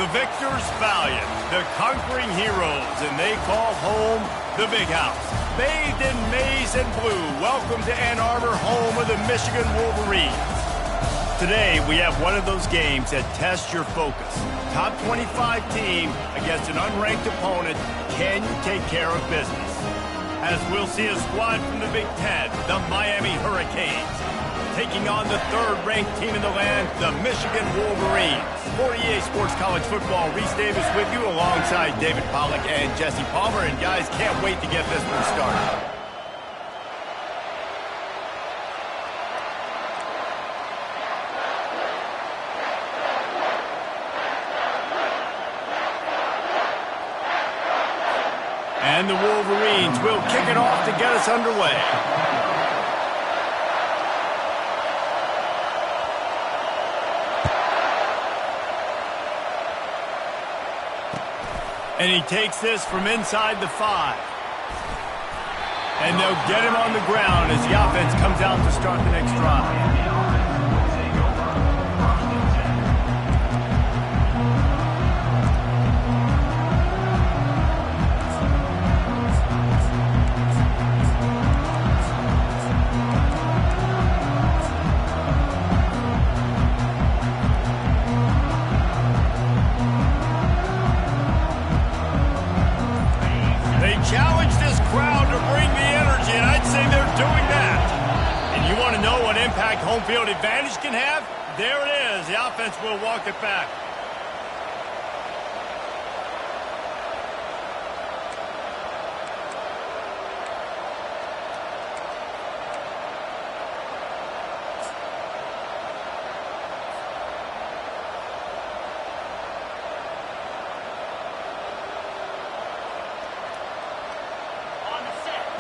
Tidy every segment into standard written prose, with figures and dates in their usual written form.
The victors valiant, the conquering heroes, and they call home the Big House. Bathed in maize and blue, welcome to Ann Arbor, home of the Michigan Wolverines. Today, we have one of those games that tests your focus. Top 25 team against an unranked opponent. Can you take care of business? As we'll see a squad from the Big Ten, the Miami Hurricanes, taking on the third-ranked team in the land, the Michigan Wolverines. For EA Sports College Football, Reese Davis with you alongside David Pollack and Jesse Palmer. And guys, can't wait to get this one started. And the Wolverines will kick it off to get us underway. And he takes this from inside the 5. And they'll get him on the ground as the offense comes out to start the next drive. Challenge this crowd to bring the energy, and I'd say they're doing that. And you want to know what impact home field advantage can have? There it is. The offense will walk it back.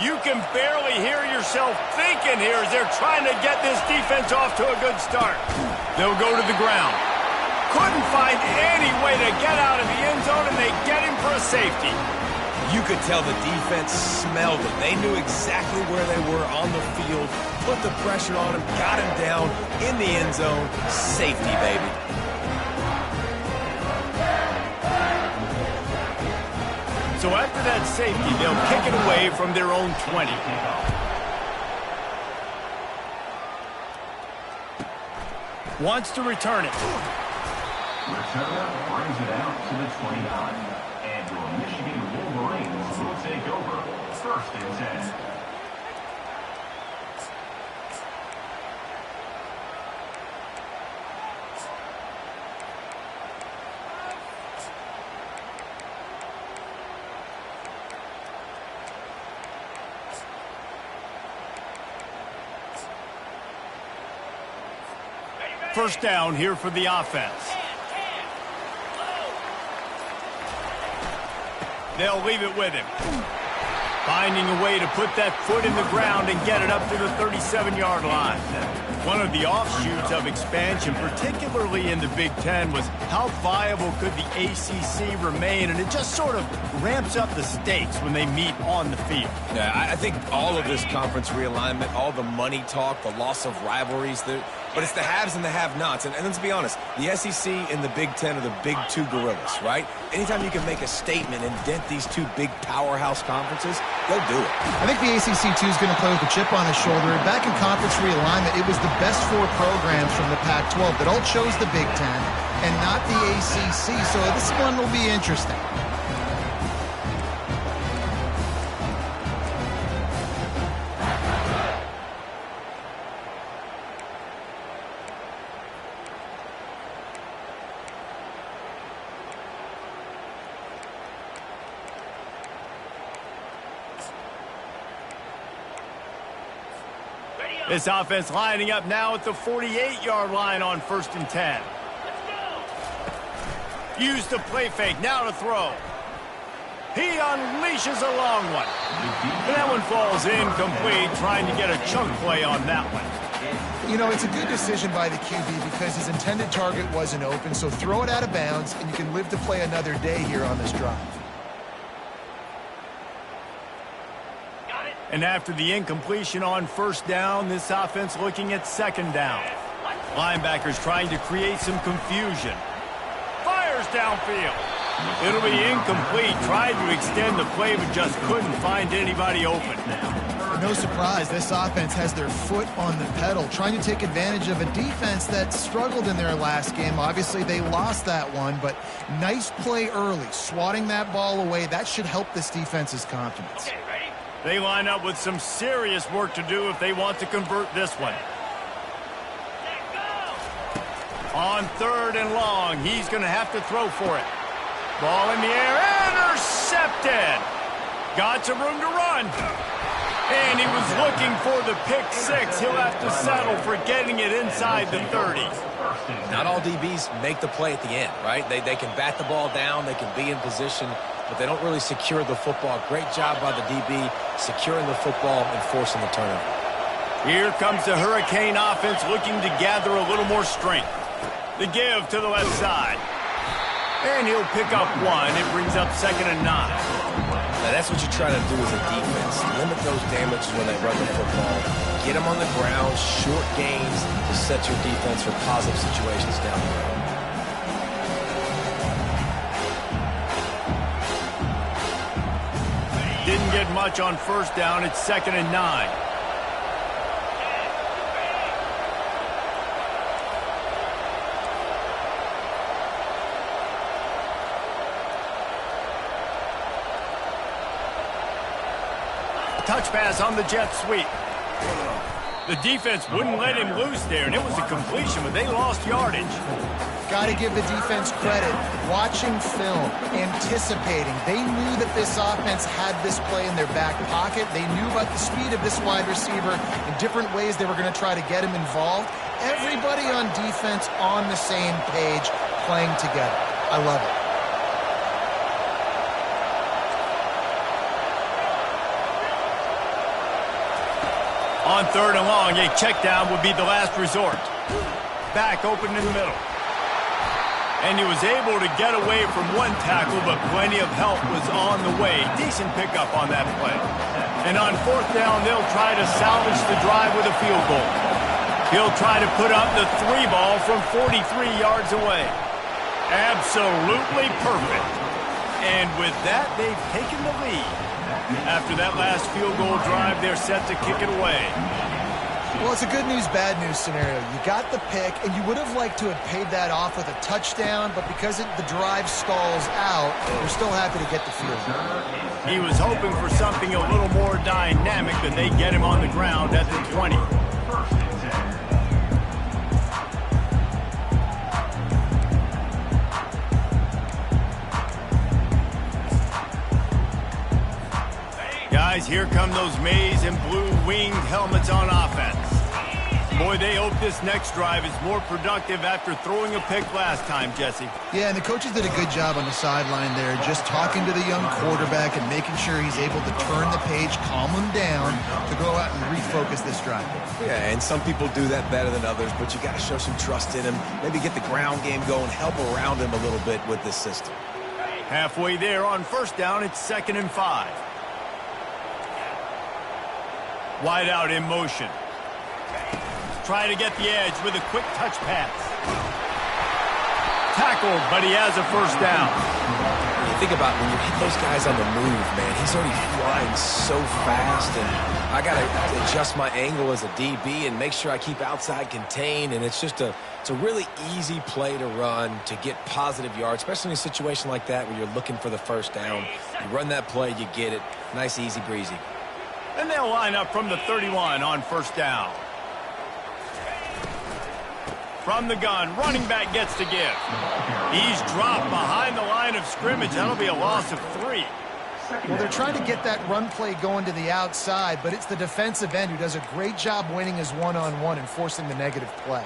You can barely hear yourself thinking here as they're trying to get this defense off to a good start. They'll go to the ground. Couldn't find any way to get out of the end zone, and they get him for a safety. You could tell the defense smelled it. They knew exactly where they were on the field, put the pressure on him, got him down in the end zone. Safety, baby. So after that safety, they'll kick it away from their own 20. Wants to return it. Returner brings it out to the 29. And your Michigan Wolverines will take over. First and 10. First down here for the offense. They'll leave it with him. Finding a way to put that foot in the ground and get it up to the 37-yard line. One of the offshoots of expansion, particularly in the Big Ten, was how viable could the ACC remain, and it just sort of ramps up the stakes when they meet on the field. Yeah, I think all of this conference realignment, all the money talk, the loss of rivalries, but it's the haves and the have-nots. And let's be honest, the SEC and the Big Ten are the big two gorillas, right? Anytime you can make a statement and dent these two big powerhouse conferences, go do it. I think the ACC, too, is going to play with a chip on his shoulder. Back in conference realignment, it was the best 4 programs from the Pac-12 that all chose the Big Ten and not the ACC. So this one will be interesting. This offense lining up now at the 48-yard line on 1st and 10. Use the play fake, now to throw. He unleashes a long one. And that one falls incomplete, trying to get a chunk play on that one. You know, it's a good decision by the QB because his intended target wasn't open, so throw it out of bounds, and you can live to play another day here on this drive. And after the incompletion on 1st down, this offense looking at 2nd down. Linebackers trying to create some confusion. Fires downfield. It'll be incomplete. Tried to extend the play, but just couldn't find anybody open. No surprise, this offense has their foot on the pedal, trying to take advantage of a defense that struggled in their last game. Obviously, they lost that one, but nice play early, swatting that ball away. That should help this defense's confidence. They line up with some serious work to do if they want to convert this one. On 3rd and long, he's going to have to throw for it. Ball in the air, intercepted. Got some room to run. And he was looking for the pick six. He'll have to settle for getting it inside the 30. Not all DBs make the play at the end, right? They can bat the ball down, they can be in position, but they don't really secure the football. Great job by the DB securing the football and forcing the turnover. Here comes the Hurricane offense looking to gather a little more strength. The give to the left side. And he'll pick up one. It brings up 2nd and 9. Now that's what you try to do as a defense. Limit those damages when they run the football. Get them on the ground, short gains to set your defense for positive situations down the road. Didn't get much on 1st down. It's 2nd and 9. Touch pass on the jet sweep. The defense wouldn't let him loose there, and it was a completion, but they lost yardage. Got to give the defense credit. Watching film, anticipating. They knew that this offense had this play in their back pocket. They knew about the speed of this wide receiver in different ways they were going to try to get him involved. Everybody on defense on the same page, playing together. I love it. On 3rd and long, a check down would be the last resort. Back open in the middle. And he was able to get away from one tackle, but plenty of help was on the way. Decent pickup on that play. And on 4th down, they'll try to salvage the drive with a field goal. He'll try to put up the 3 ball from 43 yards away. Absolutely perfect. And with that, they've taken the lead. After that last field goal drive, they're set to kick it away. Well, it's a good news, bad news scenario. You got the pick, and you would have liked to have paid that off with a touchdown, but because the drive stalls out, we're still happy to get the field goal. He was hoping for something a little more dynamic, but they get him on the ground at the 20. Guys, here come those maize and blue winged helmets on offense. Boy, they hope this next drive is more productive after throwing a pick last time, Jesse. Yeah, and the coaches did a good job on the sideline there, just talking to the young quarterback and making sure he's able to turn the page, calm him down to go out and refocus this drive. Yeah, and some people do that better than others, but you got to show some trust in him, maybe get the ground game going, help around him a little bit with this system. Halfway there on 1st down, it's 2nd and 5. Wide out in motion. Try to get the edge with a quick touch pass. Tackled, but he has a 1st down. When you think about when you hit those guys on the move, man, he's already flying so fast, and I got to adjust my angle as a DB and make sure I keep outside contained, and it's a really easy play to run to get positive yards, especially in a situation like that where you're looking for the 1st down. You run that play, you get it. Nice, easy breezy. And they'll line up from the 31 on 1st down. From the gun, running back gets to give. He's dropped behind the line of scrimmage. That'll be a loss of 3. Well, they're trying to get that run play going to the outside, but it's the defensive end who does a great job winning his one-on-one and forcing the negative play.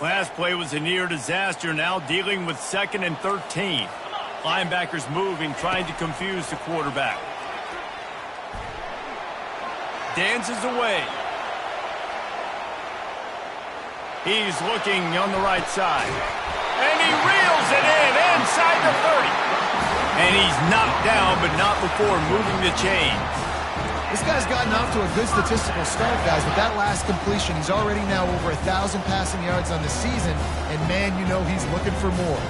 Last play was a near disaster, now dealing with 2nd and 13. Linebackers moving, trying to confuse the quarterback. Dances away. He's looking on the right side. And he reels it in inside the 30. And he's knocked down, but not before moving the chains. This guy's gotten off to a good statistical start, guys. With that last completion, he's already now over 1,000 passing yards on the season. And, man, you know he's looking for more.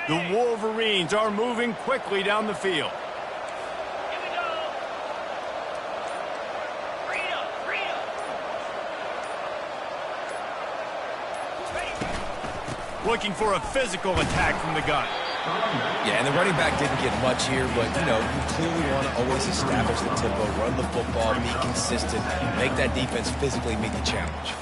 The Wolverines are moving quickly down the field. Looking for a physical attack from the gun. Yeah, and the running back didn't get much here, but, you know, you clearly want to always establish the tempo, run the football, be consistent, make that defense physically meet the challenge.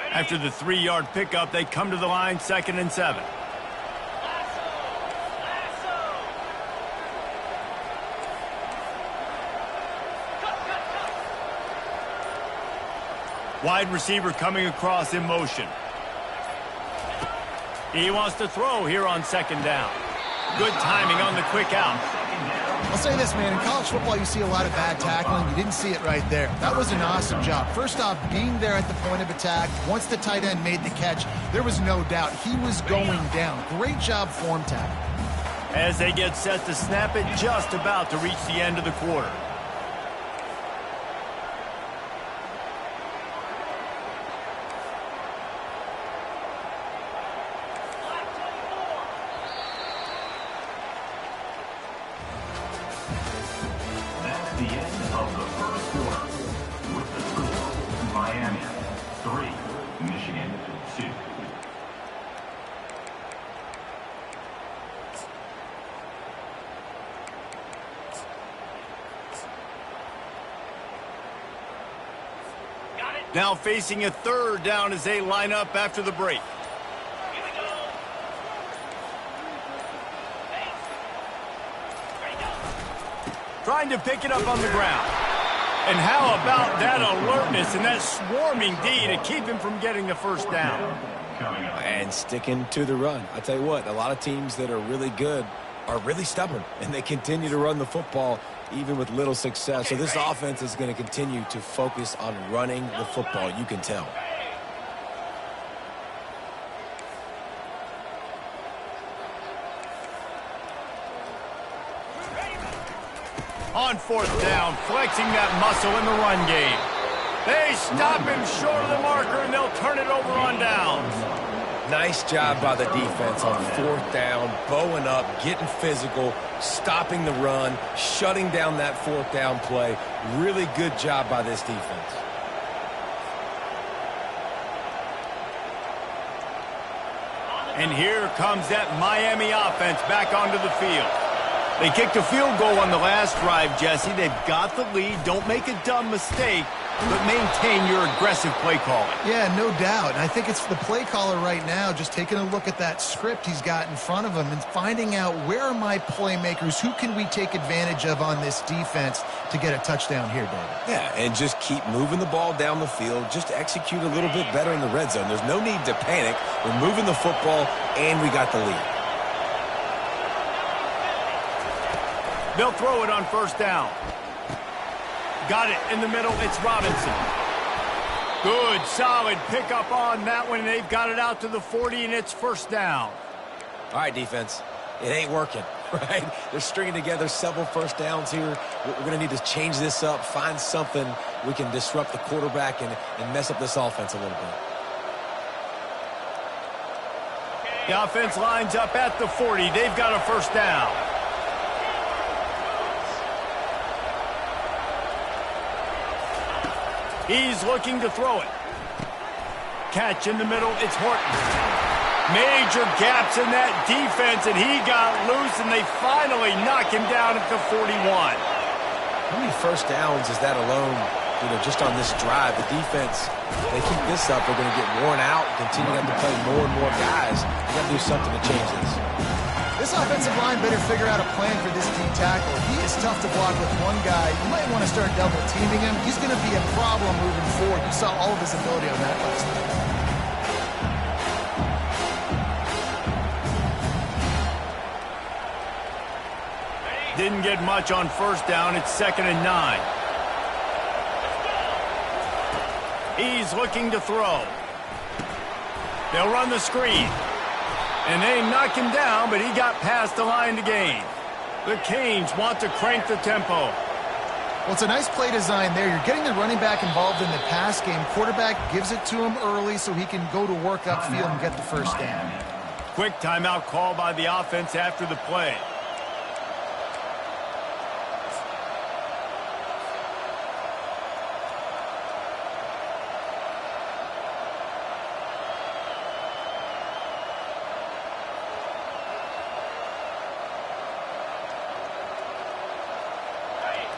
After the 3-yard pickup, they come to the line, 2nd and 7. Wide receiver coming across in motion. He wants to throw here on 2nd down. Good timing on the quick out. I'll say this, man. In college football, you see a lot of bad tackling. You didn't see it right there. That was an awesome job. First off, being there at the point of attack. Once the tight end made the catch, there was no doubt he was going down. Great job form tackle. As they get set to snap it, just about to reach the end of the quarter. The end of the first quarter with the score, Miami 3, Michigan 2. Now facing a 3rd down as they line up after the break. Trying to pick it up on the ground. And how about that alertness and that swarming D to keep him from getting the 1st down? And sticking to the run. I tell you what, a lot of teams that are really good are really stubborn, and they continue to run the football even with little success. So this offense is going to continue to focus on running the football. You can tell. On 4th down, flexing that muscle in the run game. They stop him short of the marker, and they'll turn it over on downs. Nice job by the defense on 4th down, bowing up, getting physical, stopping the run, shutting down that 4th down play. Really good job by this defense. And here comes that Miami offense back onto the field. They kicked a field goal on the last drive, Jesse. They've got the lead. Don't make a dumb mistake, but maintain your aggressive play calling. Yeah, no doubt. And I think it's the play caller right now just taking a look at that script he's got in front of him and finding out where are my playmakers, who can we take advantage of on this defense to get a touchdown here, David. Yeah, and just keep moving the ball down the field. Just execute a little bit better in the red zone. There's no need to panic. We're moving the football, and we got the lead. They'll throw it on 1st down. Got it in the middle. It's Robinson. Good, solid pickup on that one. They've got it out to the 40, and it's 1st down. All right, defense. It ain't working, right? They're stringing together several 1st downs here. We're going to need to change this up, find something we can disrupt the quarterback and mess up this offense a little bit. The offense lines up at the 40. They've got a 1st down. He's looking to throw it. Catch in the middle. It's Horton. Major gaps in that defense, and he got loose, and they finally knock him down at the 41. How many 1st downs is that alone, just on this drive? The defense, they keep this up, they're going to get worn out, continue to have to play more and more guys. They've got to do something to change this. This offensive line better figure out a plan for this D tackle. He is tough to block with one guy. You might want to start double teaming him. He's going to be a problem moving forward. You saw all of his ability on that last night. Didn't get much on first down. It's 2nd and 9. He's looking to throw. They'll run the screen. And they knock him down, but he got past the line to gain. The Canes want to crank the tempo. Well, it's a nice play design there. You're getting the running back involved in the pass game. Quarterback gives it to him early so he can go to work upfield and get the first down. Quick timeout call by the offense after the play.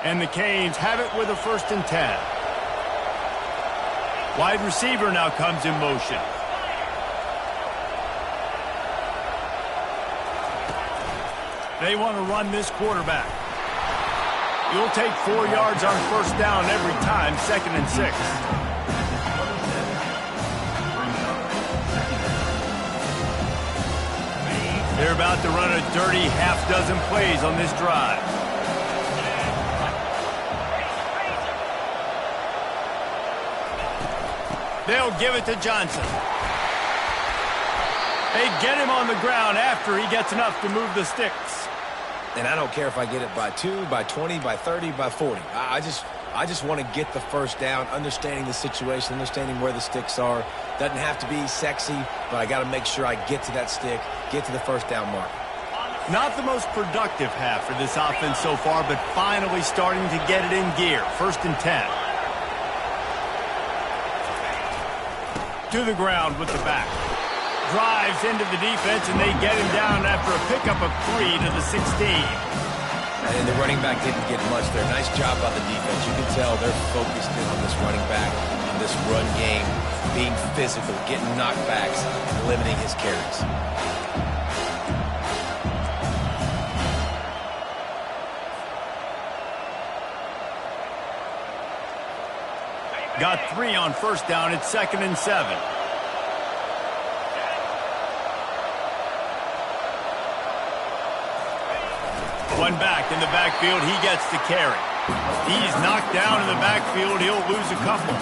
And the Canes have it with a 1st and 10. Wide receiver now comes in motion. They want to run this quarterback. You'll take 4 yards on first down every time, 2nd and 6. They're about to run a dirty half-dozen plays on this drive. They'll give it to Johnson. They get him on the ground after he gets enough to move the sticks. And I don't care if I get it by 2, by 20, by 30, by 40. I just want to get the first down, understanding the situation, understanding where the sticks are. Doesn't have to be sexy, but I got to make sure I get to that stick, get to the first down mark. Not the most productive half for this offense so far, but finally starting to get it in gear. 1st and 10. To the ground with the back. Drives into the defense, and they get him down after a pickup of 3 to the 16. And the running back didn't get much there. Nice job by the defense. You can tell they're focused in on this running back, on this run game, being physical, getting knockbacks, limiting his carries. Got 3 on first down. It's 2nd and 7. One back in the backfield. He gets the carry. He's knocked down in the backfield. He'll lose a couple.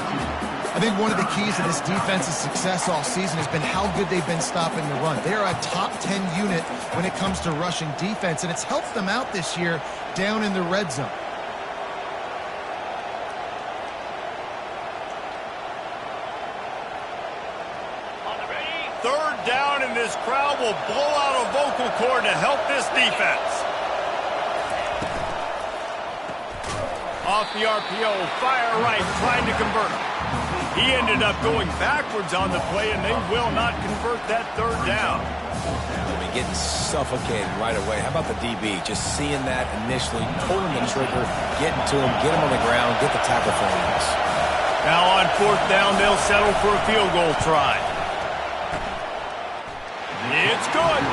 I think one of the keys to this defense's success all season has been how good they've been stopping the run. They are a top 10 unit when it comes to rushing defense, and it's helped them out this year down in the red zone. Third down, and this crowd will blow out a vocal cord to help this defense. Off the RPO, fire right, trying to convert. He ended up going backwards on the play, and they will not convert that third down. I mean, getting suffocated right away. How about the DB? Just seeing that initially, pulling the trigger, getting to him, get him on the ground, get the tackle for him. Now on fourth down, they'll settle for a field goal try. It's good.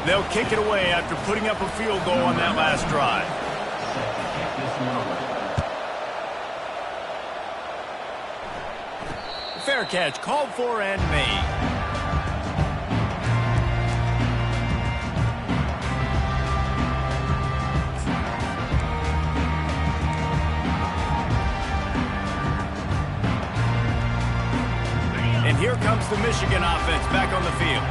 They'll kick it away after putting up a field goal on that last drive. Fair catch called for and made. And here comes the Michigan offense back on the field.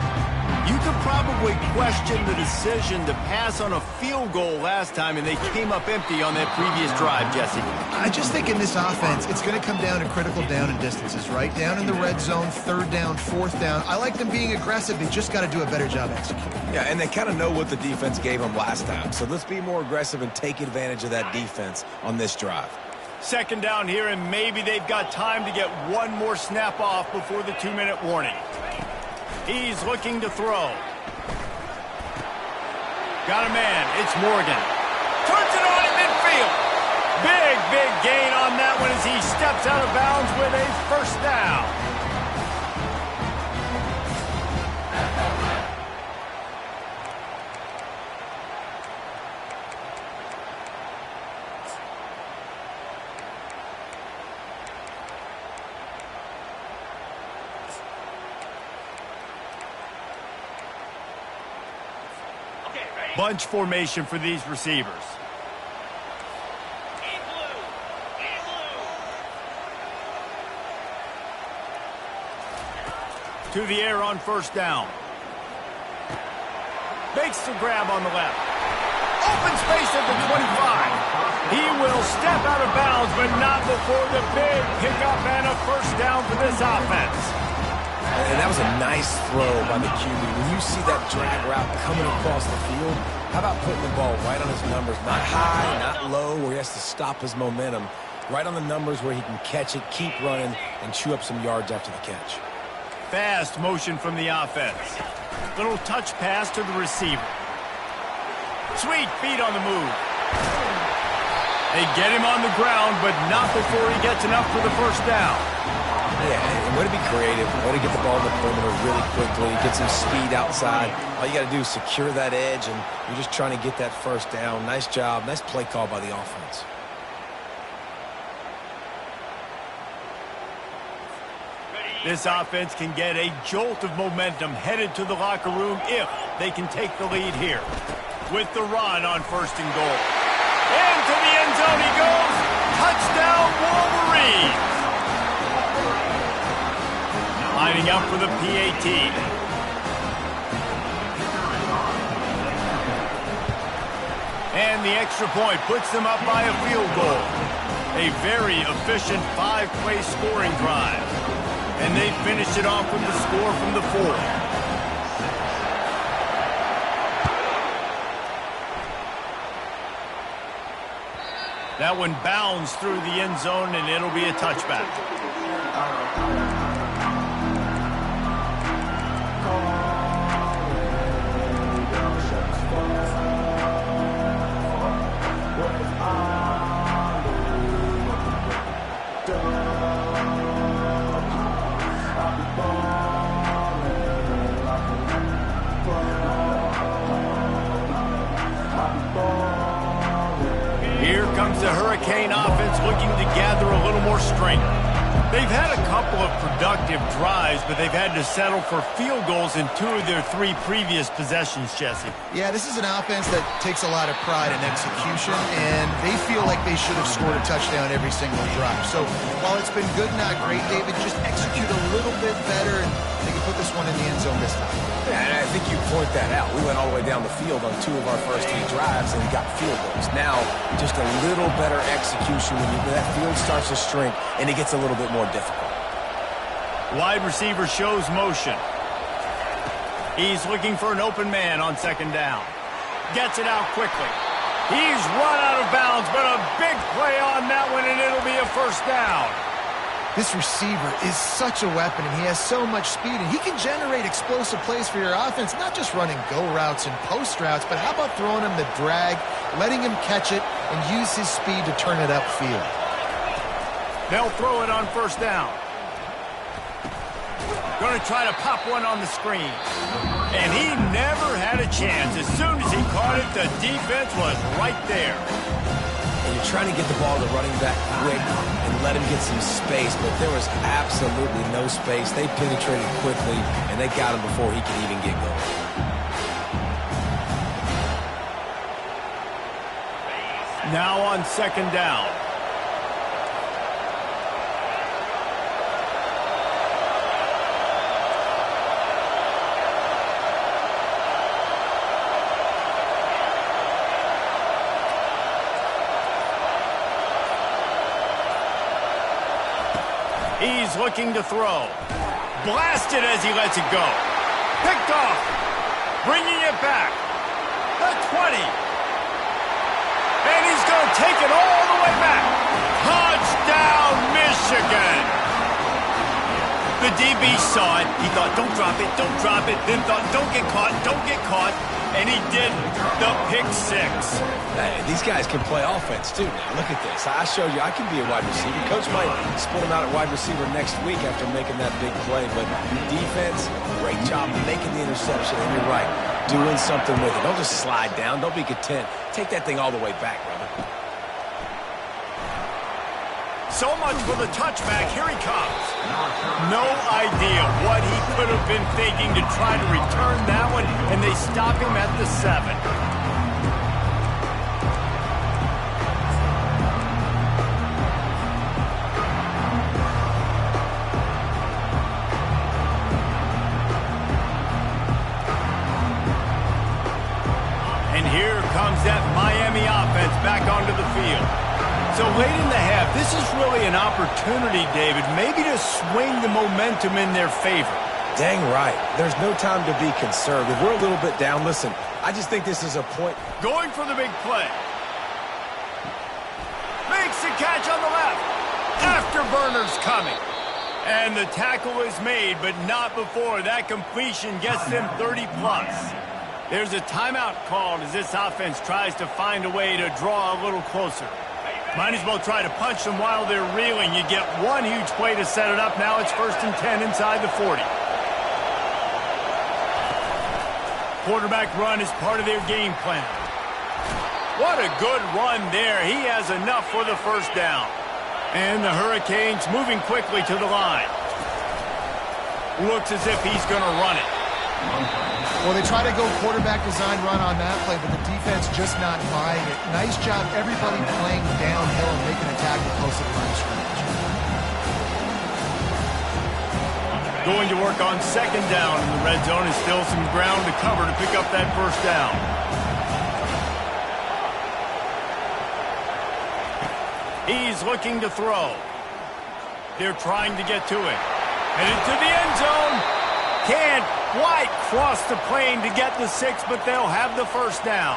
You could probably question the decision to pass on a field goal last time, and they came up empty on that previous drive, Jesse. I just think in this offense, it's going to come down to critical down and distances, right? Down in the red zone, third down, fourth down. I like them being aggressive. They just got to do a better job executing. Yeah, and they kind of know what the defense gave them last time. So let's be more aggressive and take advantage of that defense on this drive. Second down here, and maybe they've got time to get one more snap off before the 2-minute warning. He's looking to throw. Got a man. It's Morgan. Turns it on in midfield. Big gain on that one as he steps out of bounds with a first down. Bunch formation for these receivers. To the air on first down. Makes the grab on the left. Open space at the 25. He will step out of bounds, but not before the big pickup and a first down for this offense. And that was a nice throw by the QB. When you see that drag route coming across the field, how about putting the ball right on his numbers? Not high, not low, where he has to stop his momentum. Right on the numbers where he can catch it, keep running, and chew up some yards after the catch. Fast motion from the offense. Little touch pass to the receiver. Sweet feet on the move. They get him on the ground, but not before he gets enough for the first down. Yeah, and way to be creative, way to get the ball in the perimeter really quickly, get some speed outside. All you got to do is secure that edge, and you're just trying to get that first down. Nice job, nice play call by the offense. This offense can get a jolt of momentum headed to the locker room if they can take the lead here. With the run on first and goal. Into the end zone he goes. Touchdown, Wolverines. Lining up for the PAT. And the extra point puts them up by a field goal. A very efficient 5-play scoring drive. And they finished it off with the score from the 4. That one bounds through the end zone, and it'll be a touchback. The Hurricane offense looking to gather a little more strength. They've had a couple of productive drives, but they've had to settle for field goals in 2 of their 3 previous possessions, Jesse. Yeah, this is an offense that takes a lot of pride in execution, and they feel like they should have scored a touchdown every single drive. So while it's been good, not great, David, just execute a little bit better, and they can put this one in the end zone this time. Yeah, and I think you point that out. We went all the way down the field on 2 of our first 3 drives and got field goals. Now, just a little better execution when that field starts to shrink and it gets a little bit more difficult. Wide receiver shows motion. He's looking for an open man on second down. Gets it out quickly. He's run out of bounds, but a big play on that one, and it'll be a first down. This receiver is such a weapon, and he has so much speed, and he can generate explosive plays for your offense, not just running go routes and post routes, but how about throwing him the drag, letting him catch it, and use his speed to turn it upfield. They'll throw it on first down. Going to try to pop one on the screen. And he never had a chance. As soon as he caught it, the defense was right there. And you're trying to get the ball to running back quick and let him get some space, but there was absolutely no space. They penetrated quickly, and they got him before he could even get going. Now on second down. He's looking to throw. Blasted as he lets it go. Picked off. Bringing it back. The 20. And he's going to take it all the way back. Touchdown, Michigan. The DB saw it. He thought, don't drop it, don't drop it. Then thought, don't get caught. And he didn't. The pick six. Hey, these guys can play offense, too. Now, look at this. I showed you I can be a wide receiver. Coach might split him out at wide receiver next week after making that big play. But defense, great job making the interception. And you're right, doing something with it. Don't just slide down. Don't be content. Take that thing all the way back, brother. So much for the touchback. Here he comes. No idea what he could have been thinking to try to return that one, and they stop him at the 7. And here comes that Miami offense back onto the field. So late in the half, this is really an opportunity, David, maybe to swing the momentum in their favor. Dang right. There's no time to be conservative. We're a little bit down. Listen, I just think this is a point. Going for the big play. Makes the catch on the left. Afterburner's coming. And the tackle is made, but not before that completion gets them 30-plus. There's a timeout called as this offense tries to find a way to draw a little closer. Might as well try to punch them while they're reeling. You get one huge play to set it up. Now it's 1st and 10 inside the 40. Quarterback run is part of their game plan. What a good run there. He has enough for the first down. And the Hurricanes moving quickly to the line. Looks as if he's going to run it. Well, they try to go quarterback design run on that play, but the defense just not buying it. Nice job, everybody playing downhill and making a tackle close to the line of scrimmage. Going to work on 2nd down in the red zone, and still some ground to cover to pick up that first down. He's looking to throw. They're trying to get to it. And into the end zone. Can't quite cross the plane to get the 6, but they'll have the first down.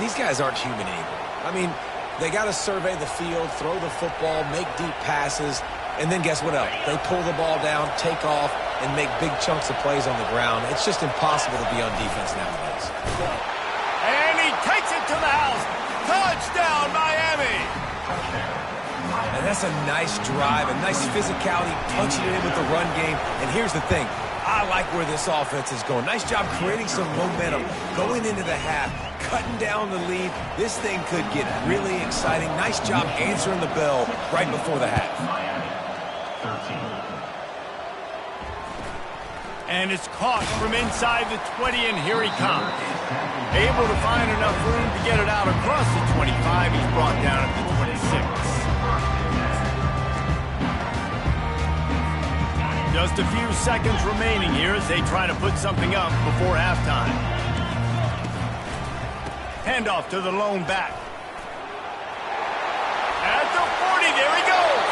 These guys aren't human anymore. I mean, they got to survey the field, throw the football, make deep passes, and then guess what else? They pull the ball down, take off, and make big chunks of plays on the ground. It's just impossible to be on defense nowadays. And he takes it to the house. Touchdown, Miami! And that's a nice drive, a nice physicality, punching it in with the run game. And here's the thing. I like where this offense is going. Nice job creating some momentum, going into the half, cutting down the lead. This thing could get really exciting. Nice job answering the bell right before the half. And it's caught from inside the 20, and here he comes. Able to find enough room to get it out across the 25. He's brought down at the 26. Just a few seconds remaining here as they try to put something up before halftime. Handoff to the lone back. At the 40, there he goes.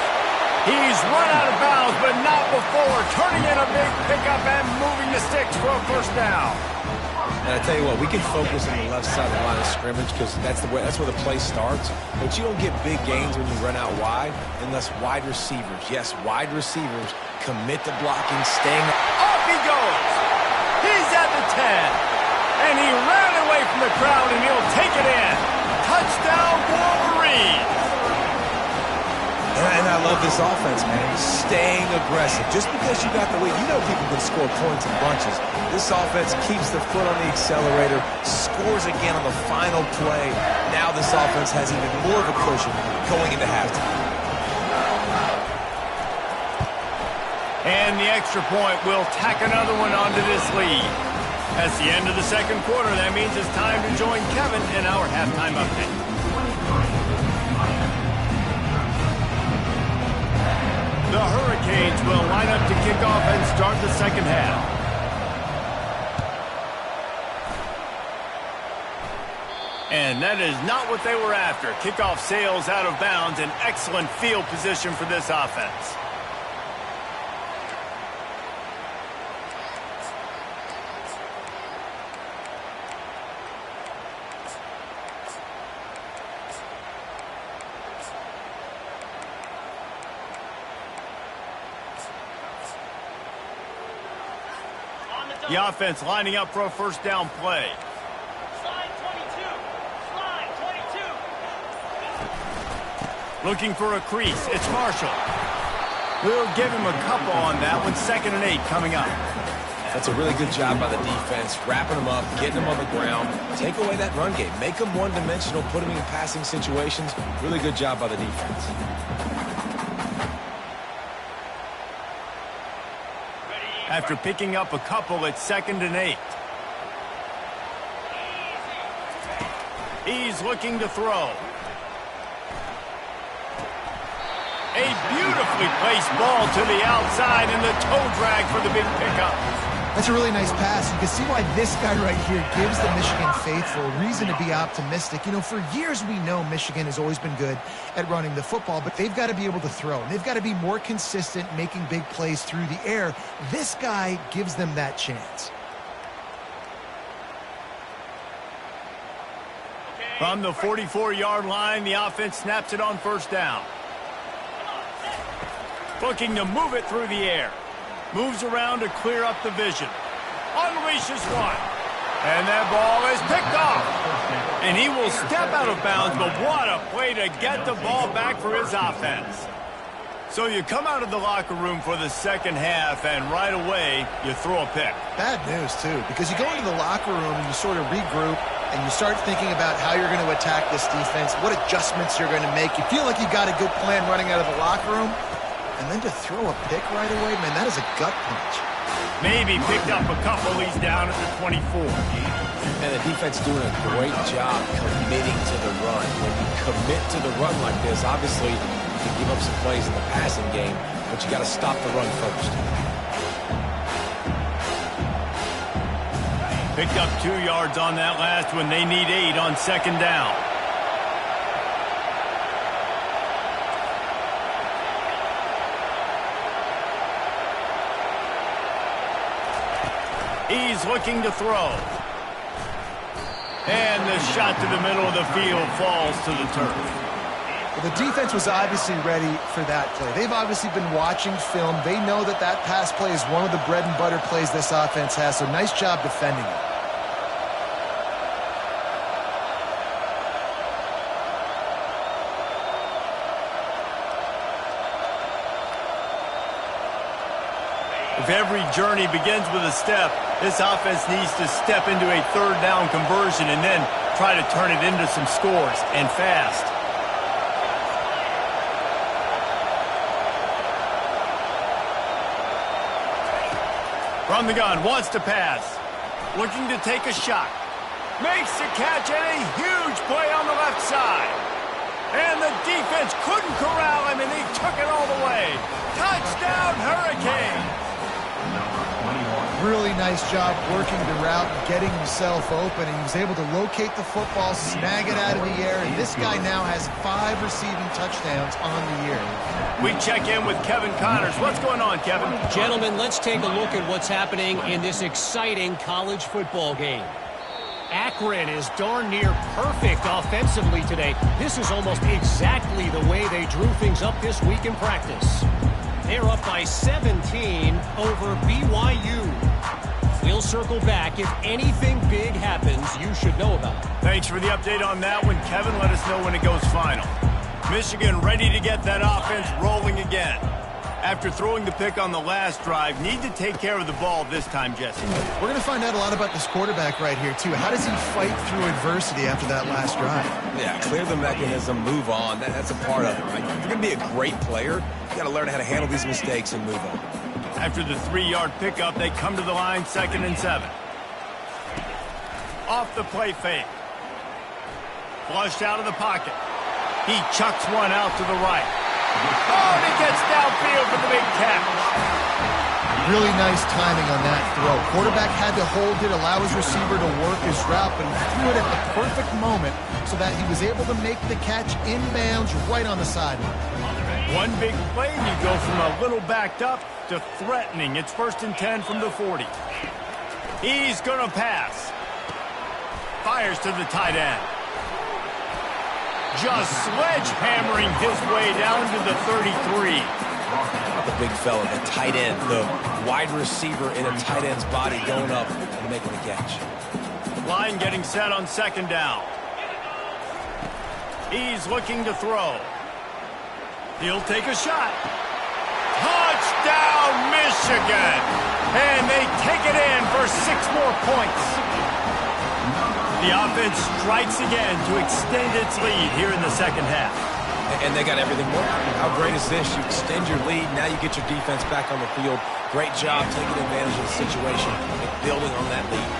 He's run out of bounds, but not before turning in a big pickup and moving the sticks for a first down. And I tell you what, we can focus on the left side of the line of scrimmage because that's where the play starts. But you don't get big gains when you run out wide unless wide receivers, yes, wide receivers, commit to blocking, staying. Off he goes. He's at the 10. And he ran away from the crowd, and he'll take it in. Touchdown, Wolverines. And I love this offense, man. Staying aggressive. Just because you got the lead, you know people can score points in bunches. This offense keeps the foot on the accelerator, scores again on the final play. Now this offense has even more of a cushion going into halftime. And the extra point will tack another one onto this lead. That's the end of the second quarter. That means it's time to join Kevin in our halftime update. The Hurricanes will line up to kick off and start the second half. And that is not what they were after. Kickoff sails out of bounds, an excellent field position for this offense. The offense lining up for a first down play. Slide 22. Slide 22. Looking for a crease. It's Marshall. We'll give him a couple on that one. 2nd and 8 coming up. That's a really good job by the defense, wrapping them up, getting them on the ground. Take away that run game. Make them one-dimensional, put them in passing situations. Really good job by the defense. After picking up a couple, it's 2nd and 8. He's looking to throw. A beautifully placed ball to the outside and the toe drag for the big pickup. That's a really nice pass. You can see why this guy right here gives the Michigan faithful a reason to be optimistic. You know, for years we know Michigan has always been good at running the football, but they've got to be able to throw. And they've got to be more consistent making big plays through the air. This guy gives them that chance. From the 44-yard line, the offense snaps it on first down. Looking to move it through the air. Moves around to clear up the vision. Unleashes one. And that ball is picked off. And he will step out of bounds, but what a play to get the ball back for his offense. So you come out of the locker room for the second half, and right away, you throw a pick. Bad news, too, because you go into the locker room and you sort of regroup, and you start thinking about how you're going to attack this defense, what adjustments you're going to make. You feel like you got a good plan running out of the locker room. And then to throw a pick right away, man, that is a gut punch. Maybe picked up a couple. He's down at the 24. And the defense doing a great job committing to the run. When you commit to the run like this, obviously you can give up some plays in the passing game, but you got to stop the run first. Picked up 2 yards on that last one. They need 8 on 2nd down. He's looking to throw. And the shot to the middle of the field falls to the turf. Well, the defense was obviously ready for that play. They've obviously been watching film. They know that that pass play is one of the bread and butter plays this offense has, so nice job defending it. If every journey begins with a step, this offense needs to step into a 3rd down conversion and then try to turn it into some scores, and fast. From the gun, wants to pass. Looking to take a shot. Makes the catch and a huge play on the left side. And the defense couldn't corral him, and he took it all the way. Touchdown, Hurricane! Really nice job working the route and getting himself open. And he was able to locate the football, snag it out of the air, and this guy now has 5 receiving touchdowns on the year. We check in with Kevin Connors. What's going on, Kevin? Gentlemen, let's take a look at what's happening in this exciting college football game. Akron is darn near perfect offensively today. This is almost exactly the way they drew things up this week in practice. They're up by 17 over BYU. We'll circle back. If anything big happens, you should know about it. Thanks for the update on that one, Kevin. Let us know when it goes final. Michigan ready to get that offense rolling again. After throwing the pick on the last drive, need to take care of the ball this time, Jesse. We're going to find out a lot about this quarterback right here, too. How does he fight through adversity after that last drive? Yeah, clear the mechanism, move on. That's a part of it, right? If you're going to be a great player, you got to learn how to handle these mistakes and move on. After the 3-yard pickup, they come to the line, 2nd and 7. Off the play fake. Flushed out of the pocket. He chucks one out to the right. Oh, and he gets downfield for the big catch. Really nice timing on that throw. Quarterback had to hold it, allow his receiver to work his route, but he threw it at the perfect moment so that he was able to make the catch inbounds right on the sideline. One big play, and you go from a little backed up to threatening. It's 1st and 10 from the 40. He's going to pass. Fires to the tight end. Just sledgehammering his way down to the 33. The big fella, the tight end, the wide receiver in a tight end's body going up and making a catch. Line getting set on second down. He's looking to throw. He'll take a shot. Touchdown, Michigan! And they take it in for 6 more points. The offense strikes again to extend its lead here in the second half. And they got everything working. How great is this? You extend your lead. Now you get your defense back on the field. Great job taking advantage of the situation and building on that lead.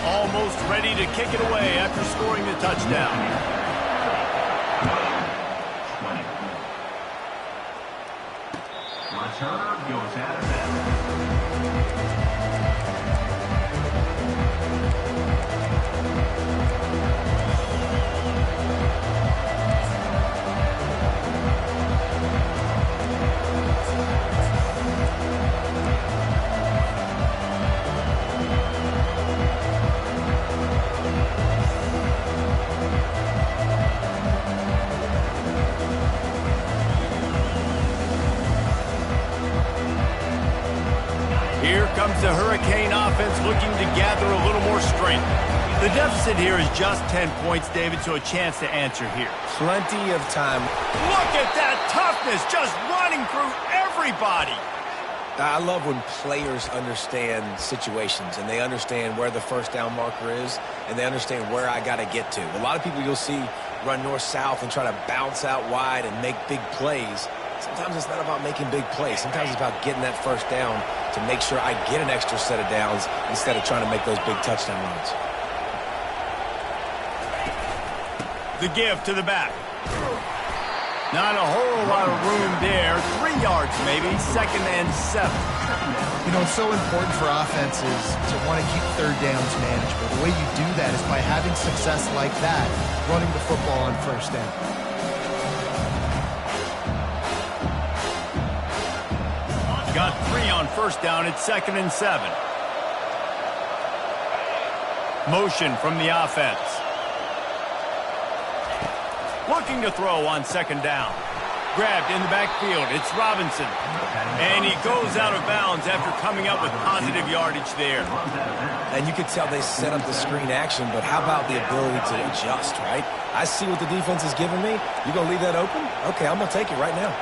Almost ready to kick it away after scoring the touchdown. 20. Returner goes out of bounds. Here comes the Hurricane offense looking to gather a little more strength. The deficit here is just 10 points, David, so a chance to answer here. Plenty of time. Look at that toughness, just running through everybody. I love when players understand situations and they understand where the first down marker is and they understand where I got to get to. A lot of people you'll see run north-south and try to bounce out wide and make big plays. Sometimes it's not about making big plays. Sometimes it's about getting that first down to make sure I get an extra set of downs instead of trying to make those big touchdown runs. The give to the back. Not a whole lot of room there. 3 yards maybe, 2nd and 7. You know, it's so important for offenses to want to keep third downs manageable. The way you do that is by having success like that, running the football on first down. Got 3 on first down. It's 2nd and 7. Motion from the offense. Looking to throw on 2nd down. Grabbed in the backfield. It's Robinson. And he goes out of bounds after coming up with positive yardage there. And you could tell they set up the screen action, but how about the ability to adjust, right? I see what the defense is giving me. You going to leave that open? Okay, I'm going to take it right now.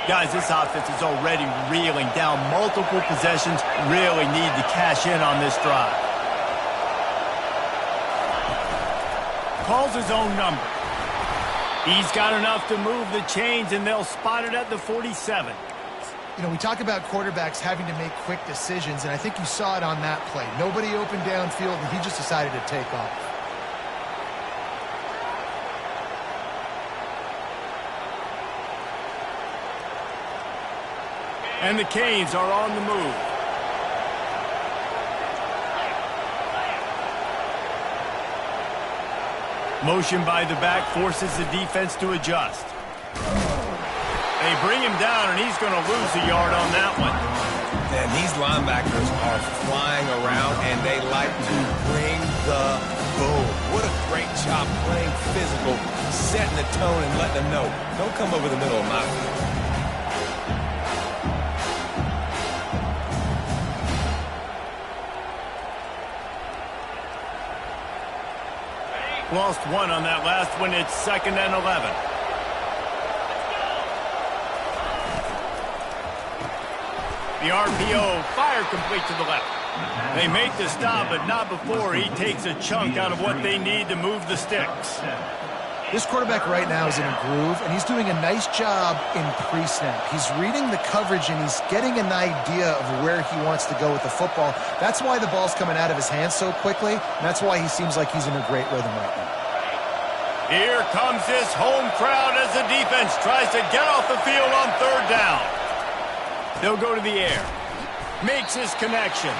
Guys, this offense is already reeling down multiple possessions. Really need to cash in on this drive. Calls his own number. He's got enough to move the chains, and they'll spot it at the 47. You know, we talk about quarterbacks having to make quick decisions, and I think you saw it on that play. Nobody open downfield, and he just decided to take off. And the Canes are on the move. Motion by the back forces the defense to adjust. They bring him down, and he's going to lose a yard on that one. And these linebackers are flying around, and they like to bring the boom. What a great job playing physical, setting the tone, and letting them know, don't come over the middle of my field. Lost 1 on that last one. It's 2nd and 11. The RPO, fire complete to the left. They make the stop, but not before he takes a chunk out of what they need to move the sticks. This quarterback right now is in a groove, and he's doing a nice job in pre-snap. He's reading the coverage, and he's getting an idea of where he wants to go with the football. That's why the ball's coming out of his hands so quickly, and that's why he seems like he's in a great rhythm right now. Here comes this home crowd as the defense tries to get off the field on 3rd down. They'll go to the air. Makes his connection.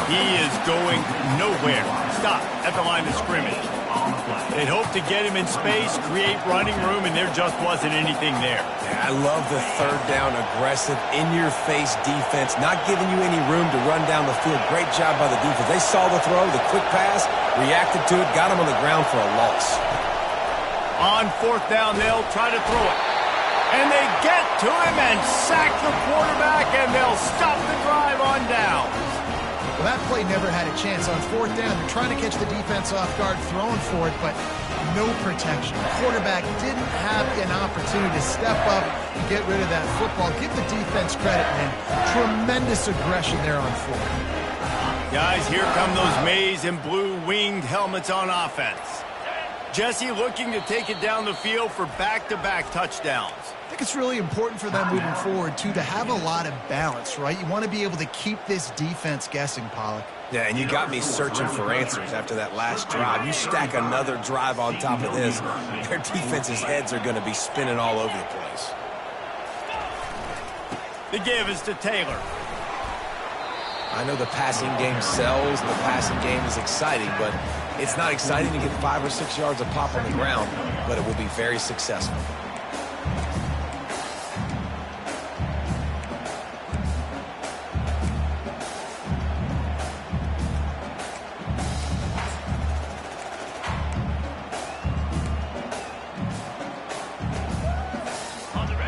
He is going nowhere. Stop at the line of scrimmage. on the play. They'd hoped to get him in space, create running room, and there just wasn't anything there. Yeah, I love the third down, aggressive, in-your-face defense, not giving you any room to run down the field. Great job by the defense. They saw the throw, the quick pass, reacted to it, got him on the ground for a loss. On fourth down, they'll try to throw it. And they get to him and sack the quarterback, and they'll stop the drive on down. Well, that play never had a chance. On fourth down, they're trying to catch the defense off guard, throwing for it, but no protection. The quarterback didn't have an opportunity to step up and get rid of that football. Give the defense credit, man. Tremendous aggression there on fourth. Guys, here come those maize and blue winged helmets on offense. Jesse looking to take it down the field for back-to-back touchdowns. I think it's really important for them moving forward, too, to have a lot of balance, right? You want to be able to keep this defense guessing, Pollock. Yeah, and you got me searching for answers after that last drive. You stack another drive on top of this, their defense's heads are going to be spinning all over the place. The give is to Taylor. I know the passing game sells, and the passing game is exciting, but it's not exciting to get 5 or 6 yards of pop on the ground, but it will be very successful.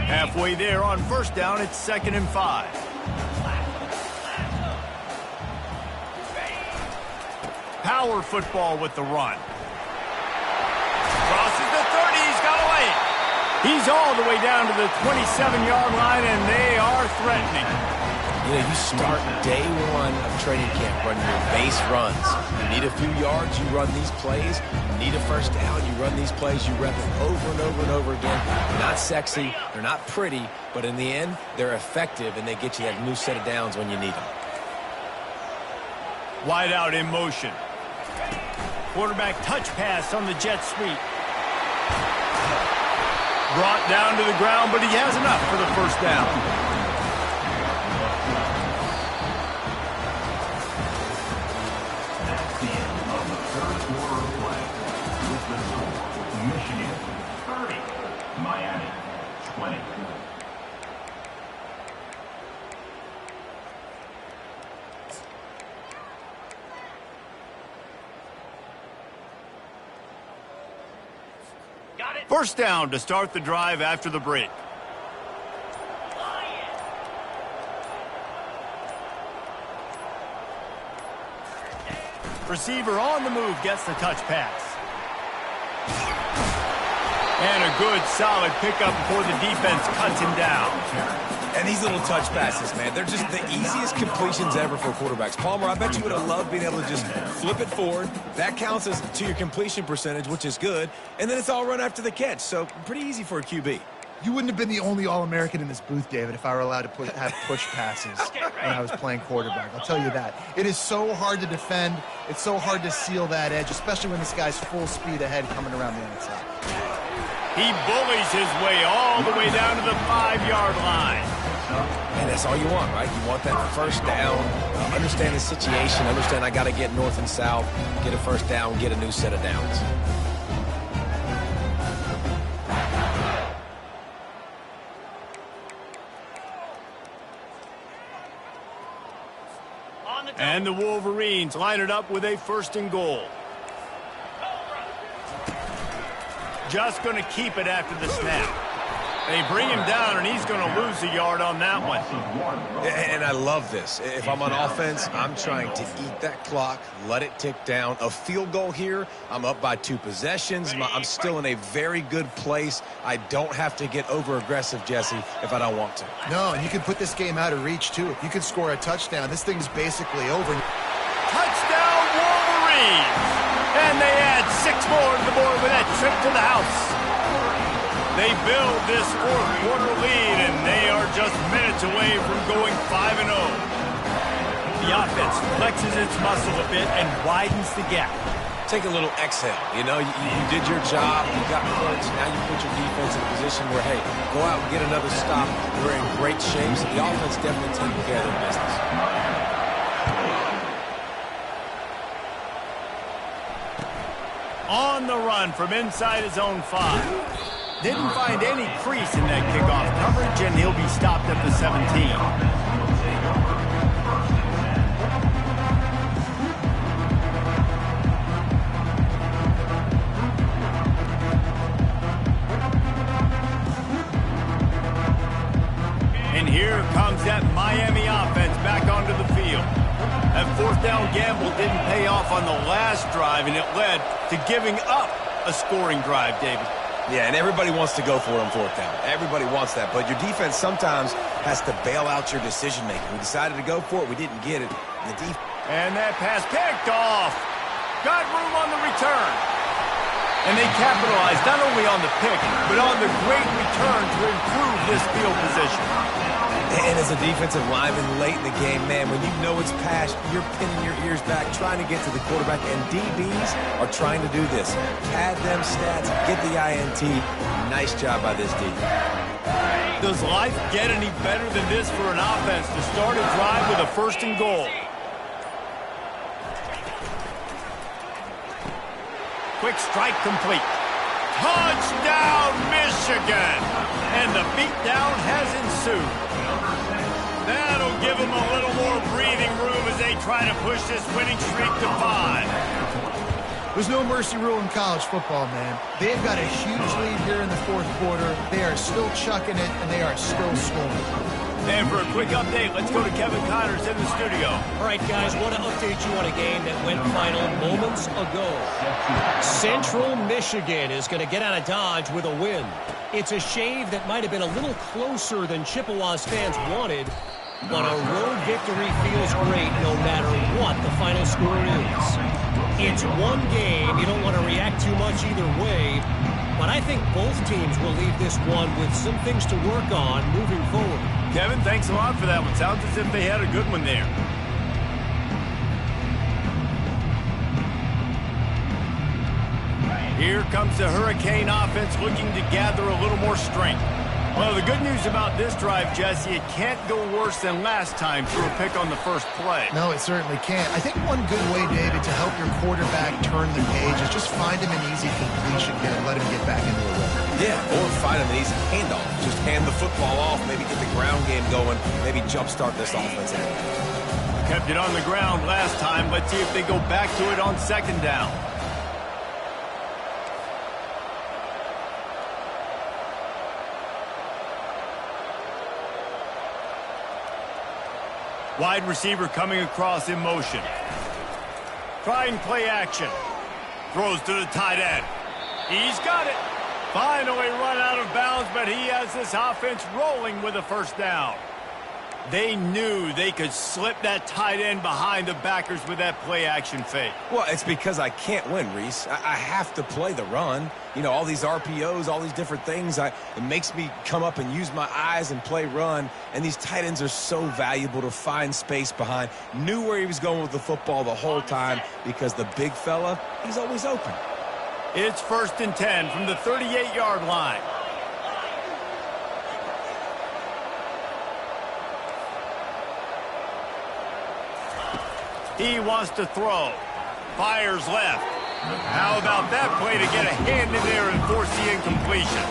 Halfway there on first down, it's 2nd and 5. Power football with the run. Crosses the 30, he's got away. He's all the way down to the 27-yard line, and they are threatening. You know, you start day one of training camp running your base runs. You need a few yards, you run these plays. You need a first down, you run these plays. You rep it over and over and over again. They're not sexy, they're not pretty, but in the end, they're effective, and they get you that new set of downs when you need them. Wide out in motion. Quarterback touch pass on the jet sweep. Brought down to the ground, but he has enough for the first down. That's the end of the third quarter of play. With the score, Michigan 30, Miami 20. First down to start the drive after the break. Receiver on the move gets the touch pass. And a good, solid pickup before the defense cuts him down. And these little touch passes, man, they're just the easiest completions ever for quarterbacks. Palmer, I bet you would have loved being able to just flip it forward. That counts as to your completion percentage, which is good. And then it's all run after the catch, so pretty easy for a QB. You wouldn't have been the only All-American in this booth, David, if I were allowed to have push passes when I was playing quarterback. I'll tell you that. It is so hard to defend. It's so hard to seal that edge, especially when this guy's full speed ahead coming around the outside. He bullies his way all the way down to the 5-yard line. And that's all you want, right? You want that first down, understand the situation, understand I got to get north and south, get a first down, get a new set of downs. And the Wolverines line it up with a 1st and goal. Just going to keep it after the snap. They bring him down, and he's going to lose a yard on that one. And I love this. If I'm on offense, I'm trying to eat that clock, let it tick down. A field goal here, I'm up by 2 possessions. I'm still in a very good place. I don't have to get over-aggressive, Jesse, if I don't want to. No, and you can put this game out of reach, too. If you can score a touchdown, this thing's basically over. Touchdown, Wolverines! And they add 6 more to the board with that trip to the house. They build this 4th quarter lead, and they are just minutes away from going 5-0. The offense flexes its muscle a bit and widens the gap. Take a little exhale. You know, you did your job, you got points, now you put your defense in a position where, hey, go out and get another stop. We're in great shape, so the offense definitely taking care of their business. On the run from inside his own 5. Didn't find any crease in that kickoff coverage, and he'll be stopped at the 17. And here comes that Miami offense back onto the field. That fourth down gamble didn't pay off on the last drive, and it led to giving up a scoring drive, David. Yeah, and everybody wants to go for it on fourth down. Everybody wants that, but your defense sometimes has to bail out your decision-making. We decided to go for it. We didn't get it. And that pass picked off. Got room on the return. And they capitalized not only on the pick, but on the great return to improve this field position. And as a defensive lineman late in the game, man, when you know it's past, you're pinning your ears back, trying to get to the quarterback, and DBs are trying to do this. Pad them stats, get the INT. Nice job by this D. Does life get any better than this for an offense to start a drive with a 1st and goal? Quick strike complete. Touchdown, Michigan! And the beatdown has ensued. That'll give them a little more breathing room as they try to push this winning streak to 5. There's no mercy rule in college football, man. They've got a huge lead here in the 4th quarter. They are still chucking it, and they are still scoring. And for a quick update, let's go to Kevin Connors in the studio. All right, guys, want to update you on a game that went final moments ago. Central Michigan is going to get out of Dodge with a win. It's a shave that might have been a little closer than Chippewa's fans wanted, but a road victory feels great no matter what the final score is. It's one game. You don't want to react too much either way, but I think both teams will leave this one with some things to work on moving forward. Kevin, thanks a lot for that one. Sounds as if they had a good one there. Here comes the Hurricane offense looking to gather a little more strength. Well, the good news about this drive, Jesse, it can't go worse than last time through a pick on the first play. No, it certainly can't. I think one good way, David, to help your quarterback turn the page is just find him an easy completion here and let him get back into a rhythm. Yeah, or find him an easy handoff. Just hand the football off, maybe get the ground game going, maybe jumpstart this offense. Kept it on the ground last time. Let's see if they go back to it on 2nd down. Wide receiver coming across in motion. Trying play action. Throws to the tight end. He's got it. Finally run out of bounds, but he has this offense rolling with a 1st down. They knew they could slip that tight end behind the backers with that play action fake. Well, it's because I can't win, Reese. I have to play the run. You know, all these RPOs, all these different things. It makes me come up and use my eyes and play run. And these tight ends are so valuable to find space behind. Knew where he was going with the football the whole time because the big fella, he's always open. It's 1st and 10 from the 38-yard line. He wants to throw. Fires left. How about that play to get a hand in there and force the incompletion?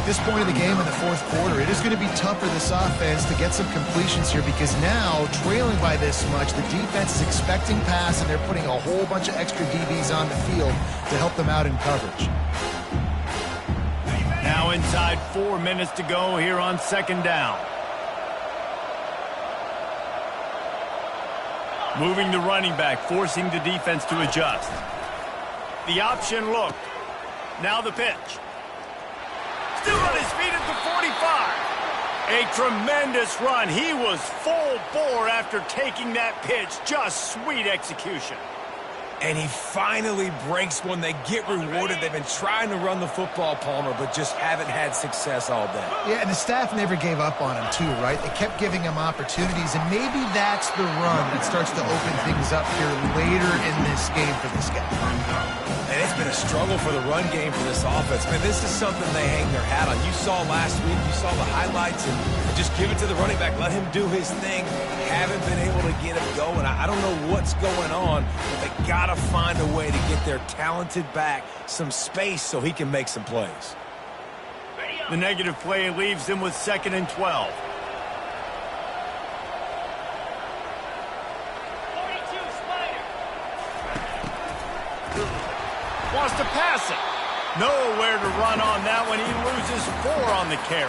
At this point of the game in the 4th quarter, it is going to be tough for this offense to get some completions here because now, trailing by this much, the defense is expecting pass, and they're putting a whole bunch of extra DBs on the field to help them out in coverage. Now inside 4 minutes to go here on 2nd down. Moving the running back, forcing the defense to adjust. The option look. Now the pitch. Still on his feet at the 45. A tremendous run. He was full bore after taking that pitch. Just sweet execution. And he finally breaks one. They get rewarded. They've been trying to run the football, Palmer, but just haven't had success all day. Yeah, and the staff never gave up on him, too, right? They kept giving him opportunities, and maybe that's the run that starts to open things up here later in this game for this guy. And it's been a struggle for the run game for this offense. Man, this is something they hang their hat on. You saw last week, you saw the highlights, and just give it to the running back. Let him do his thing. Haven't been able to get him going. I don't know what's going on, but they got to find a way to get their talented back some space so he can make some plays. The negative play leaves them with 2nd and 12. 42, Spider. Wants to pass it. Nowhere to run on that one. He loses 4 on the carry.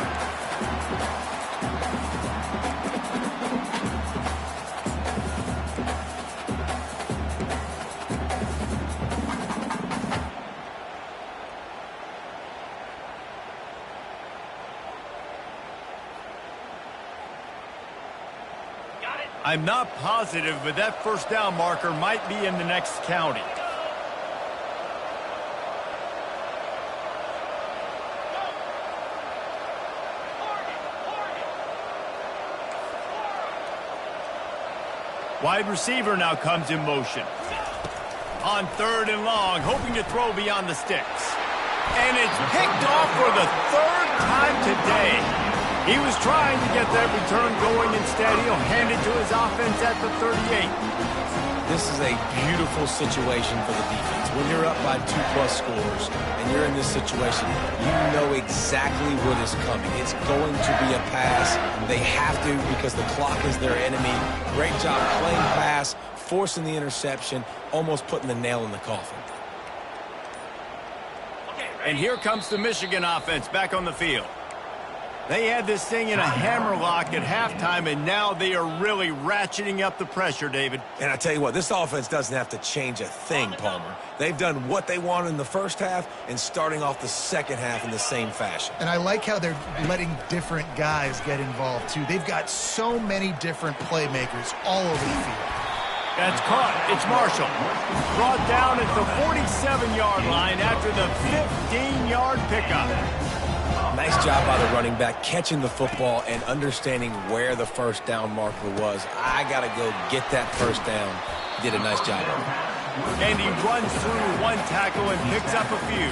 Got it. I'm not positive, but that first down marker might be in the next county. Wide receiver now comes in motion. On 3rd and long, hoping to throw beyond the sticks. And it's picked off for the 3rd time today. He was trying to get that return going. Instead, he'll hand it to his offense at the 38. This is a beautiful situation for the defense. When you're up by 2+ scores and you're in this situation, you know exactly what is coming. It's going to be a pass. They have to because the clock is their enemy. Great job playing pass, forcing the interception, almost putting the nail in the coffin. And here comes the Michigan offense back on the field. They had this thing in a hammerlock at halftime, and now they are really ratcheting up the pressure, David. And I tell you what, this offense doesn't have to change a thing, Palmer. They've done what they wanted in the first half and starting off the second half in the same fashion. And I like how they're letting different guys get involved, too. They've got so many different playmakers all over the field. That's caught. It's Marshall. Brought down at the 47-yard line after the 15-yard pickup. Nice job by the running back catching the football and understanding where the first down marker was. I got to go get that first down. He did a nice job of it. And he runs through 1 tackle and picks up a few.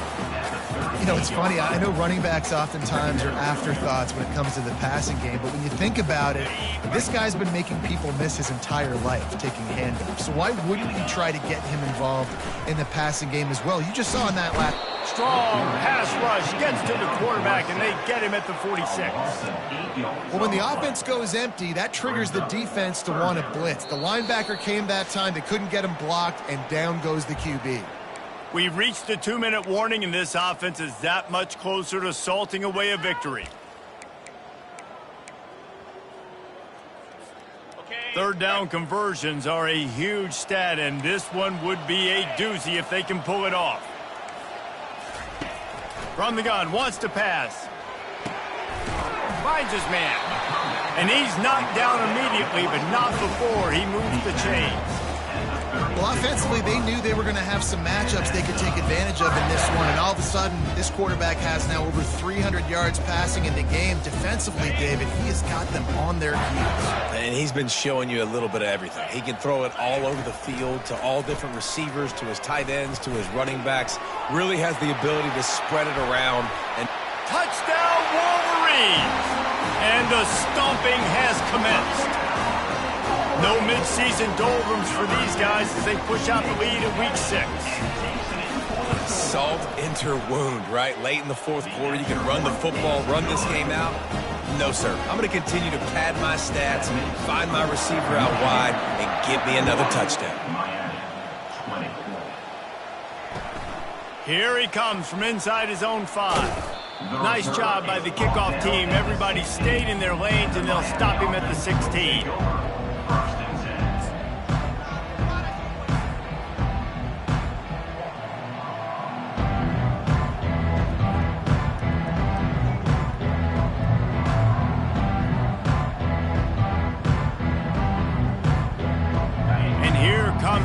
You know, it's funny. I know running backs oftentimes are afterthoughts when it comes to the passing game, but when you think about it, this guy's been making people miss his entire life taking handoffs. So why wouldn't you try to get him involved in the passing game as well? You just saw in that last... Strong pass rush gets to the quarterback, and they get him at the 46. Well, when the offense goes empty, that triggers the defense to want to blitz. The linebacker came that time. They couldn't get him blocked, and down goes the QB. We've reached the 2-minute warning, and this offense is that much closer to salting away a victory. Third down conversions are a huge stat, and this one would be a doozy if they can pull it off. From the gun, wants to pass. Finds his man. And he's knocked down immediately, but not before he moves the chains. Well, offensively, they knew they were going to have some matchups they could take advantage of in this one, and all of a sudden, this quarterback has now over 300 yards passing in the game. Defensively, David, he has got them on their heels. And he's been showing you a little bit of everything. He can throw it all over the field to all different receivers, to his tight ends, to his running backs. Really has the ability to spread it around. And touchdown, Wolverines! And the stomping has commenced. No midseason doldrums for these guys as they push out the lead in Week 6. Salt into wound, right? Late in the 4th quarter, you can run the football, run this game out. No, sir. I'm going to continue to pad my stats, find my receiver out wide, and get me another touchdown. Here he comes from inside his own 5. Nice job by the kickoff team. Everybody stayed in their lanes, and they'll stop him at the 16.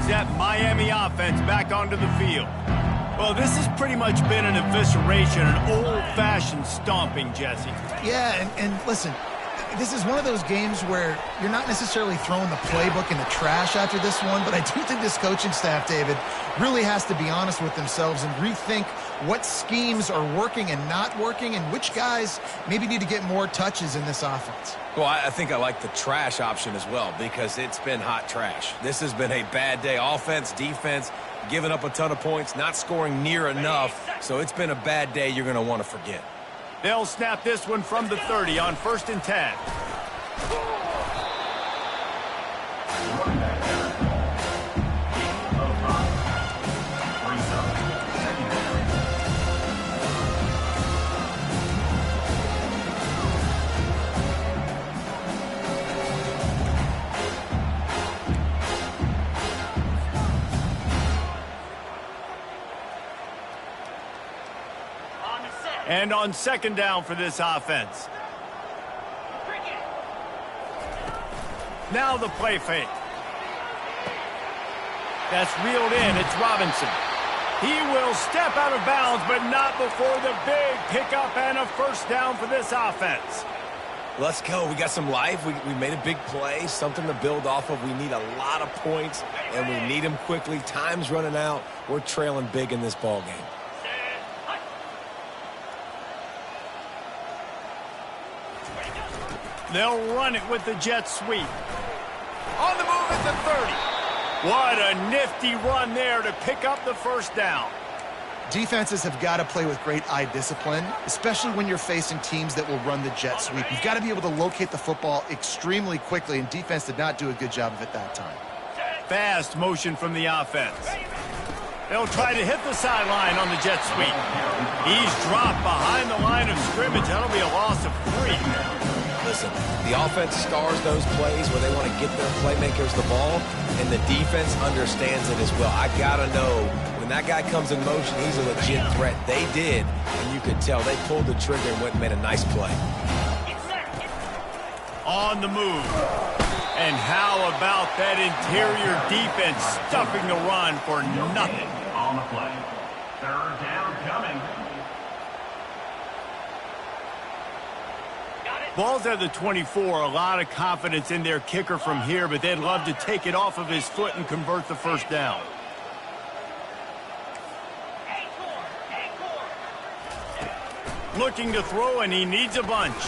That Miami offense back onto the field. Well, this has pretty much been an evisceration, an old-fashioned stomping, Jesse. Yeah, and listen, this is one of those games where you're not necessarily throwing the playbook in the trash after this one, but I do think this coaching staff, David, really has to be honest with themselves and rethink what schemes are working and not working, and which guys maybe need to get more touches in this offense. Well, I think I like the trash option as well because it's been hot trash. This has been a bad day. Offense, defense, giving up a ton of points, not scoring near enough. So it's been a bad day you're going to want to forget. They'll snap this one from the 30 on 1st and 10. And on 2nd down for this offense. Now the play fake. That's reeled in. It's Robinson. He will step out of bounds, but not before the big pickup and a 1st down for this offense. Let's go. We got some life. We made a big play, something to build off of. We need a lot of points, and we need them quickly. Time's running out. We're trailing big in this ball game. They'll run it with the jet sweep. On the move at the 30. What a nifty run there to pick up the 1st down. Defenses have got to play with great eye discipline, especially when you're facing teams that will run the jet sweep. You've got to be able to locate the football extremely quickly, and defense did not do a good job of it that time. Fast motion from the offense. They'll try to hit the sideline on the jet sweep. He's dropped behind the line of scrimmage. That'll be a loss of 3. Listen, the offense stars those plays where they want to get their playmakers the ball, and the defense understands it as well. I got to know when that guy comes in motion, he's a legit threat. They did, and you could tell they pulled the trigger and went and made a nice play. On the move. And how about that interior defense stuffing the run for nothing? On the play. 3rd down coming. Ball's at the 24. A lot of confidence in their kicker from here, but they'd love to take it off of his foot and convert the 1st down. Looking to throw, and he needs a bunch.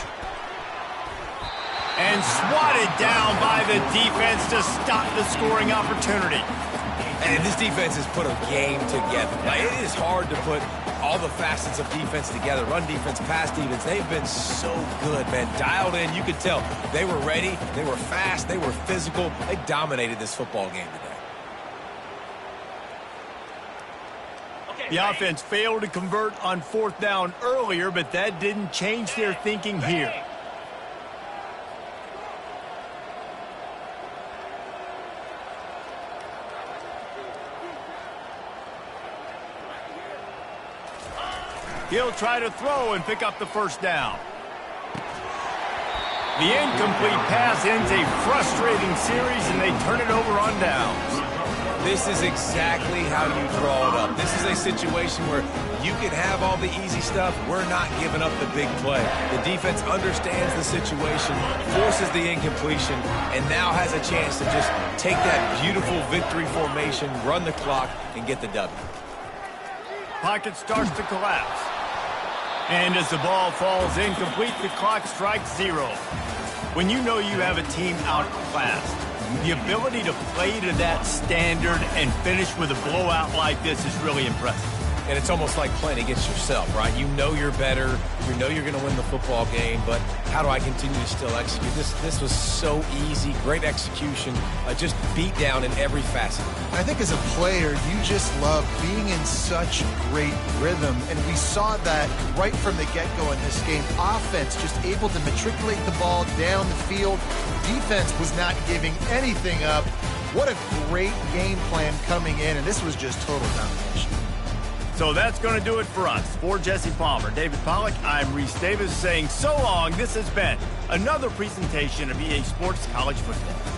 And swatted down by the defense to stop the scoring opportunity. And this defense has put a game together. Like, it is hard to put all the facets of defense together. Run defense, pass defense. They've been so good, man. Dialed in. You could tell they were ready. They were fast. They were physical. They dominated this football game today. The offense failed to convert on 4th down earlier, but that didn't change their thinking here. He'll try to throw and pick up the 1st down. The incomplete pass ends a frustrating series, and they turn it over on downs. This is exactly how you draw it up. This is a situation where you can have all the easy stuff. We're not giving up the big play. The defense understands the situation, forces the incompletion, and now has a chance to just take that beautiful victory formation, run the clock, and get the W. Pocket starts to collapse. And as the ball falls incomplete, the clock strikes 0. When you know you have a team outclassed, the ability to play to that standard and finish with a blowout like this is really impressive. And it's almost like playing against yourself, right? You know you're better. You know you're going to win the football game, but how do I continue to still execute? This was so easy, great execution, just beat down in every facet. I think as a player, you just love being in such great rhythm, and we saw that right from the get-go in this game. Offense just able to matriculate the ball down the field. Defense was not giving anything up. What a great game plan coming in, and this was just total domination. So that's going to do it for us. For Jesse Palmer, David Pollack, I'm Reese Davis saying so long. This has been another presentation of EA Sports College Football.